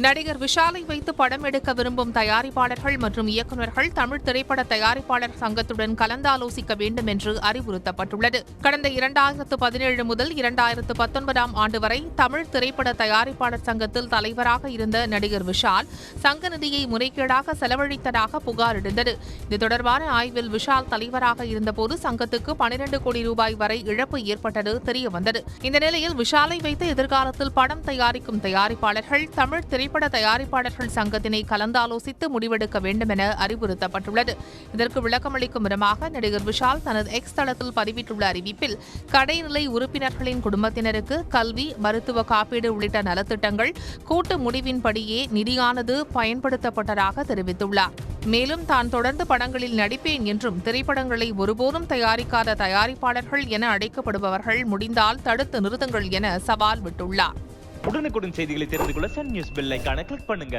நடிகர் விஷாலை வைத்து படம் எடுக்க விரும்பும் தயாரிப்பாளர்கள் மற்றும் இயக்குநர்கள் தமிழ் திரைப்பட தயாரிப்பாளர் சங்கத்துடன் கலந்தாலோசிக்க வேண்டும் என்று அறிவுறுத்தப்பட்டுள்ளது. கடந்த 2017 முதல் 2019 ஆண்டு வரை தமிழ் திரைப்பட தயாரிப்பாளர் சங்கத்தில் தலைவராக இருந்த நடிகர் விஷால் சங்க நிதியை முறைகேடாக செலவழித்ததாக புகார் எழுந்தது. இது தொடர்பான ஆய்வில் விஷால் தலைவராக இருந்தபோது சங்கத்துக்கு 12 கோடி ரூபாய் வரை இழப்பு ஏற்பட்டது தெரியவந்தது. இந்த நிலையில் விஷாலை வைத்து எதிர்காலத்தில் படம் தயாரிக்கும் தயாரிப்பாளர்கள் தமிழ் திரைப்பட தயாரிப்பாளர்கள் சங்கத்தினை கலந்தாலோசித்து முடிவெடுக்க வேண்டும் என அறிவுறுத்தப்பட்டுள்ளது. இதற்கு விளக்கமளிக்கும் விதமாக நடிகர் விஷால் தனது எக்ஸ் தளத்தில் பதிவிட்டுள்ள அறிவிப்பில் கடைநிலை உறுப்பினர்களின் குடும்பத்தினருக்கு கல்வி, மருத்துவ காப்பீடு உள்ளிட்ட நலத்திட்டங்கள் கூட்டு முடிவின்படியே நிதியானது பயன்படுத்தப்பட்டதாக தெரிவித்துள்ளார். மேலும் தான் தொடர்ந்து படங்களில் நடிப்பேன் என்றும் திரைப்படங்களை ஒருபோதும் தயாரிக்காத தயாரிப்பாளர்கள் என அழைக்கப்படுபவர்கள் முடிந்தால் தடுத்து நிறுத்துங்கள் என சவால் விட்டுள்ளார். உடனுக்குடன் செய்திகளை தெரிந்து கொள்ள சன் நியூஸ் பெல் ஐகானை கிளிக் பண்ணுங்க.